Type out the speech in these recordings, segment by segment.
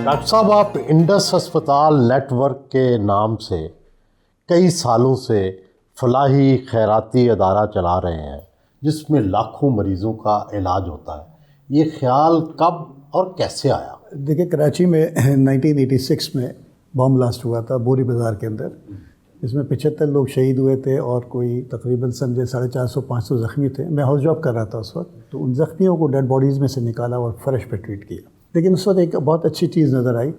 Doctor صاحب، آپ Indus ہسپتال نیٹ ورک کے نام سے کئی سالوں سے فلاحی خیراتی ادارہ چلا رہے ہیں جس میں لاکھوں مریضوں کا علاج ہوتا ہے. یہ خیال کب اور کیسے آیا؟ دیکھیں، کراچی میں 1986 میں بم بلاسٹ ہوا تھا بوری بازار کے اندر، جس میں 75 لوگ شہید ہوئے تھے اور کوئی تقریباً سمجھے 450-500 زخمی تھے. میں ہاؤس جاب کر رہا تھا اس وقت، تو ان زخمیوں کو ڈیڈ باڈیز میں سے نکالا اور فرش پہ ٹریٹ کیا. لیکن اس وقت ایک بہت اچھی چیز نظر آئی،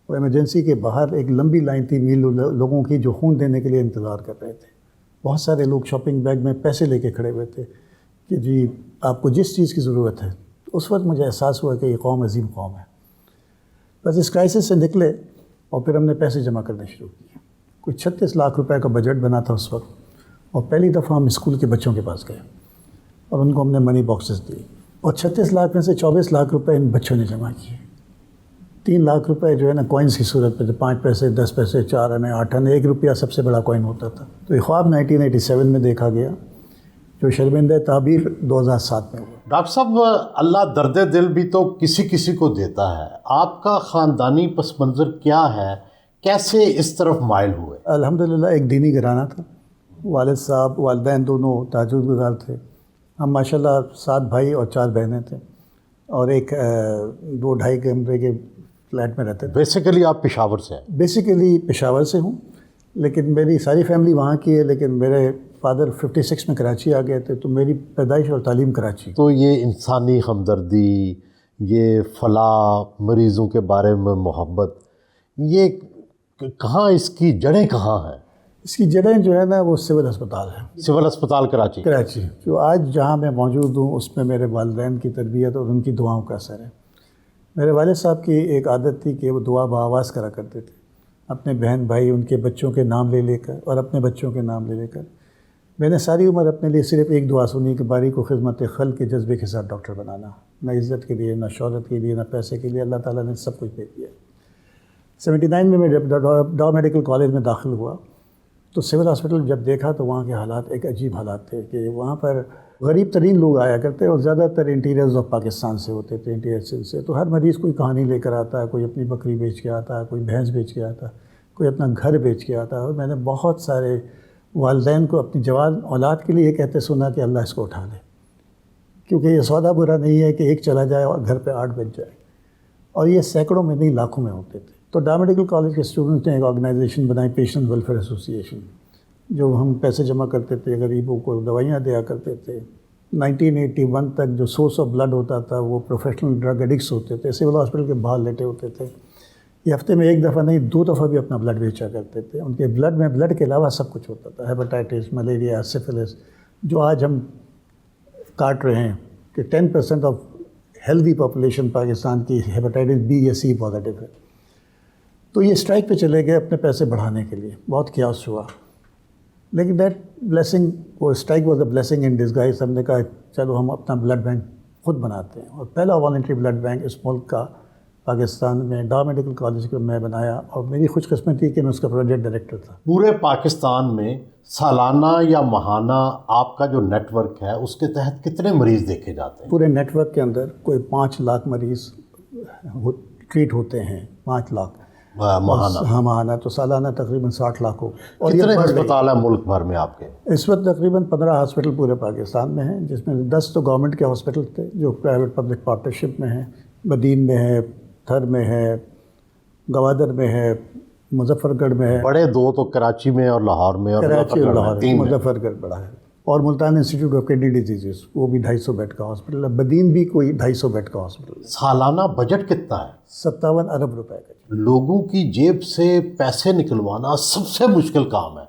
وہ ایمرجنسی کے باہر ایک لمبی لائن تھی میل لوگوں کی جو خون دینے کے لیے انتظار کر رہے تھے. بہت سارے لوگ شاپنگ بیگ میں پیسے لے کے کھڑے ہوئے تھے کہ جی آپ کو جس چیز کی ضرورت ہے. اس وقت مجھے احساس ہوا کہ یہ قوم عظیم قوم ہے. بس اس کرائسس سے نکلے اور پھر ہم نے پیسے جمع کرنے شروع کیے. کوئی 36 لاکھ روپے کا بجٹ بنا تھا اس وقت، اور پہلی دفعہ ہم اسکول کے بچوں کے پاس گئے اور ان کو ہم نے منی باکسز دی، اور 36 لاکھ میں سے 24 لاکھ روپے ان بچوں نے جمع کیے. 3 لاکھ روپے جو ہے نا کوائنس کی صورت پہ، 5 پیسے 10 پیسے 4 آنے 8 آنے، 1 روپیہ سب سے بڑا کوائن ہوتا تھا. تو یہ خواب 1987 میں دیکھا گیا جو شرمندہ تعبیر 2007 میں ہوا. ڈاکٹر صاحب، اللہ درد دل بھی تو کسی کسی کو دیتا ہے. آپ کا خاندانی پس منظر کیا ہے؟ کیسے اس طرف مائل ہوئے؟ الحمدللہ ایک دینی گھرانہ تھا. والد صاحب والدین دونوں تہجد گزار تھے. ہم ماشاءاللہ 7 بھائی اور 4 بہنیں تھے، اور ایک 2-2.5 کمرے کے فلیٹ میں رہتے تھے. بیسیکلی آپ پشاور سے ہیں؟ بیسیکلی پشاور سے ہوں، لیکن میری ساری فیملی وہاں کی ہے. لیکن میرے فادر 56 میں کراچی آ گئے تھے، تو میری پیدائش اور تعلیم کراچی. تو یہ انسانی ہمدردی، یہ فلاح، مریضوں کے بارے میں محبت، یہ کہاں، اس کی جڑیں کہاں ہیں؟ اس کی جڑیں جو ہے نا وہ سول ہسپتال ہے. سول ہسپتال کراچی جو آج جہاں میں موجود ہوں اس میں میرے والدین کی تربیت اور ان کی دعاؤں کا اثر ہے. میرے والد صاحب کی ایک عادت تھی کہ وہ دعا بآواز کرا کرتے تھے، اپنے بہن بھائی ان کے بچوں کے نام لے لے کر اور اپنے بچوں کے نام لے لے کر. میں نے ساری عمر اپنے لیے صرف ایک دعا سنی کہ باری کو خدمت خلق کے جذبے کے ساتھ ڈاکٹر بنانا. نہ عزت کے لیے، نہ شہرت کے لیے، نہ پیسے کے لیے. اللہ تعالیٰ نے سب کچھ دے دیا. 79 میں جب ڈاؤ میڈیکل کالج میں داخل ہوا تو سول ہاسپٹل جب دیکھا تو وہاں کے حالات ایک عجیب حالات تھے کہ وہاں پر غریب ترین لوگ آیا کرتے، اور زیادہ تر انٹیریئرز آف پاکستان سے ہوتے تھے، انٹیریئر سے. تو ہر مریض کوئی کہانی لے کر آتا ہے، کوئی اپنی بکری بیچ کے آتا ہے، کوئی بھینس بیچ کے آتا ہے، کوئی اپنا گھر بیچ کے آتا ہے. اور میں نے بہت سارے والدین کو اپنی جوان اولاد کے لیے یہ کہتے سنا کہ اللہ اس کو اٹھا لے، کیونکہ یہ سودا برا نہیں ہے کہ ایک چلا جائے اور گھر پہ 8 بج جائے. اور یہ سینکڑوں میں نہیں لاکھوں میں ہوتے تھے. تو ڈاؤ میڈیکل کالج کے اسٹوڈنٹس نے ایک آرگنائزیشن بنائی، پیشنٹ ویلفیئر ایسوسی ایشن، جو ہم پیسے جمع کرتے تھے، غریبوں کو دوائیاں دیا کرتے تھے. 1981 تک جو سورس آف بلڈ ہوتا تھا وہ پروفیشنل ڈرگ ایڈکٹس ہوتے تھے، سول ہاسپٹل کے باہر لیٹے ہوتے تھے. یہ ہفتے میں 1 دفعہ نہیں 2 دفعہ بھی اپنا بلڈ بیچا کرتے تھے. ان کے بلڈ میں بلڈ کے علاوہ سب کچھ ہوتا تھا، ہیپاٹائٹس، ملیریا، سفلس، جو آج ہم کاٹ رہے ہیں کہ 10% آف ہیلدی پاپولیشن پاکستان کی ہیپاٹائٹس B یا C پازیٹیو ہے. تو یہ اسٹرائک پہ چلے گئے اپنے پیسے بڑھانے کے لیے. بہت کیاس ہوا، لیکن دیٹ بلیسنگ، وہ strike was a blessing in disguise. ہم نے کہا چلو ہم اپنا بلڈ بینک خود بناتے ہیں، اور پہلا والنٹری بلڈ بینک اس ملک کا پاکستان میں ڈاؤ میڈیکل کالج کو میں بنایا، اور میری خوش قسمتی کہ میں اس کا پروجیکٹ ڈائریکٹر تھا. پورے پاکستان میں سالانہ یا ماہانہ آپ کا جو نیٹ ورک ہے اس کے تحت کتنے مریض دیکھے جاتے ہیں؟ پورے نیٹ ورک کے اندر کوئی 5 لاکھ مریض ٹریٹ ہوتے ہیں. 5 لاکھ ماہانہ؟ ہاں ماہانہ. تو سالانہ تقریباً 60 لاکھ ہو. اور کتنے ہسپتال ہیں ملک بھر میں آپ کے؟ اس وقت تقریباً 15 ہاسپٹل پورے پاکستان میں ہیں، جس میں 10 تو گورنمنٹ کے ہاسپٹل تھے جو پرائیویٹ پبلک پارٹنرشپ میں ہیں. بدین میں ہے، تھر میں ہے، گوادر میں ہے، مظفر گڑھ میں ہے. بڑے 2 تو کراچی میں اور لاہور میں، اور کراچی اور لاہور، 3 میں. مظفر گڑھ بڑا ہے. اور Multan institute of kidney diseases, وہ بھی 250 بیڈ کا ہاسپٹل ہے. بدین بھی کوئی 250 بیڈ کا ہاسپٹل ہے. سالانہ بجٹ کتنا ہے؟ 57 ارب روپے کا. لوگوں کی جیب سے پیسے نکلوانا سب سے مشکل کام ہے.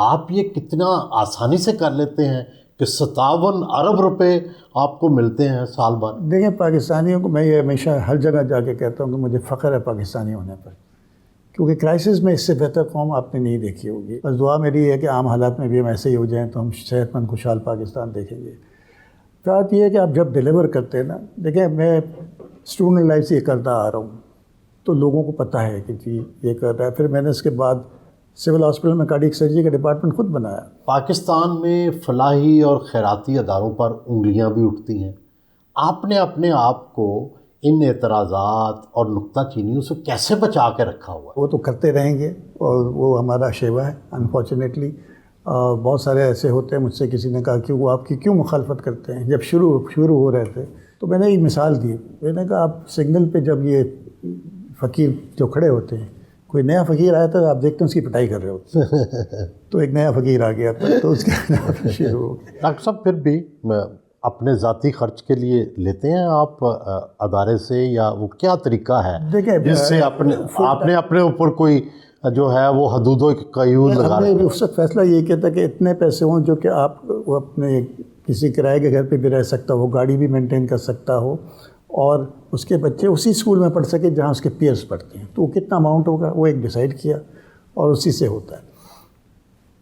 آپ یہ کتنا آسانی سے کر لیتے ہیں کہ 57 ارب روپے آپ کو ملتے ہیں سال بھر؟ دیکھیں، پاکستانیوں کو میں یہ ہمیشہ ہر جگہ جا کے کہتا ہوں کہ مجھے فخر ہے پاکستانی ہونے پر، کیونکہ کرائسس میں اس سے بہتر قوم آپ نے نہیں دیکھی ہوگی. بس دعا میری ہے کہ عام حالات میں بھی ہم ایسے ہی ہو جائیں تو ہم صحت مند خوشحال پاکستان دیکھیں گے. بات یہ ہے کہ آپ جب ڈیلیور کرتے ہیں نا، دیکھیں میں اسٹوڈنٹ لائف سے یہ کرتا آ رہا ہوں، تو لوگوں کو پتہ ہے کہ جی یہ کر رہا ہے. پھر میں نے اس کے بعد سول ہاسپٹل میں کارڈیک سرجری کا ڈپارٹمنٹ خود بنایا. پاکستان میں فلاحی اور خیراتی اداروں پر انگلیاں بھی اٹھتی ہیں. آپ نے اپنے آپ کو ان اعتراضات اور نکتہ چینیوں سے کیسے بچا کے رکھا ہوا ہے؟ وہ تو کرتے رہیں گے اور وہ ہمارا شیوا ہے انفارچونیٹلی. بہت سارے ایسے ہوتے ہیں, مجھ سے کسی نے کہا کہ وہ آپ کی کیوں مخالفت کرتے ہیں, جب شروع ہو رہے تھے تو میں نے ایک مثال دی. میں نے کہا آپ سگنل پہ جب یہ فقیر جو کھڑے ہوتے ہیں, کوئی نیا فقیر آیا تھا, آپ دیکھتے ہیں اس کی پٹائی کر رہے ہوتے تو ایک نیا فقیر آ گیا تھا تو اس کے شروع ہو گیا. ڈاکٹر صاحب پھر بھی اپنے ذاتی خرچ کے لیے لیتے ہیں آپ ادارے سے, یا وہ کیا طریقہ ہے دیکھیں جس سے آپ نے اپنے اوپر کوئی جو ہے وہ حدود و قیود لگا رہے ہیں؟ اس وقت فیصلہ یہ کیا تھا کہ اتنے پیسے ہوں جو کہ آپ وہ اپنے کسی کرائے کے گھر پہ بھی رہ سکتا ہو, گاڑی بھی مینٹین کر سکتا ہو, اور اس کے بچے اسی اسکول میں پڑھ سکے جہاں اس کے پیئرس پڑھتے ہیں. تو وہ کتنا اماؤنٹ ہوگا وہ ایک ڈیسائیڈ کیا اور اسی سے ہوتا ہے.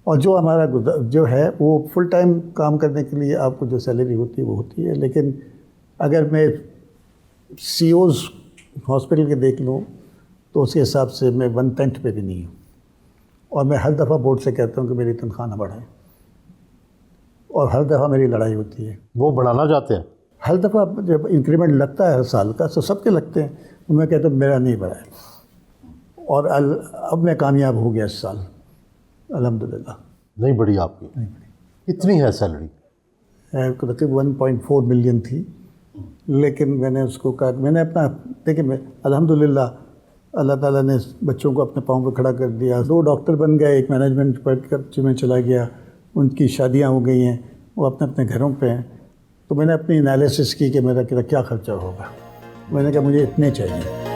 اور جو ہمارا جو ہے وہ فل ٹائم کام کرنے کے لیے آپ کو جو سیلری ہوتی ہے وہ ہوتی ہے. لیکن اگر میں سی اوز ہاسپٹل کے دیکھ لوں تو اس کے حساب سے میں 1/10 پہ بھی نہیں ہوں, اور میں ہر دفعہ بورڈ سے کہتا ہوں کہ میری تنخواہ نہ بڑھائیں, اور ہر دفعہ میری لڑائی ہوتی ہے. وہ بڑھانا چاہتے ہیں؟ ہر دفعہ جب انکریمنٹ لگتا ہے ہر سال کا تو سب کے لگتے ہیں, تو میں کہتا ہوں میرا نہیں بڑھا ہے. اور اب میں کامیاب ہو گیا اس سال الحمدللہ. نہیں بڑھی آپ کی؟ کتنی ہے سیلری؟ تقریباً 1.4 ملین تھی, لیکن میں نے اس کو کہا, میں نے اپنا دیکھیں میں الحمدللہ اللہ تعالیٰ نے بچوں کو اپنے پاؤں پہ کھڑا کر دیا. 2 ڈاکٹر بن گئے, ایک مینجمنٹ پڑھ کر میں چلا گیا, ان کی شادیاں ہو گئی ہیں, وہ اپنے گھروں پہ ہیں. تو میں نے اپنی انالیسس کی کہ میرا کیا خرچہ ہوگا. میں نے کہا مجھے اتنے چاہیے.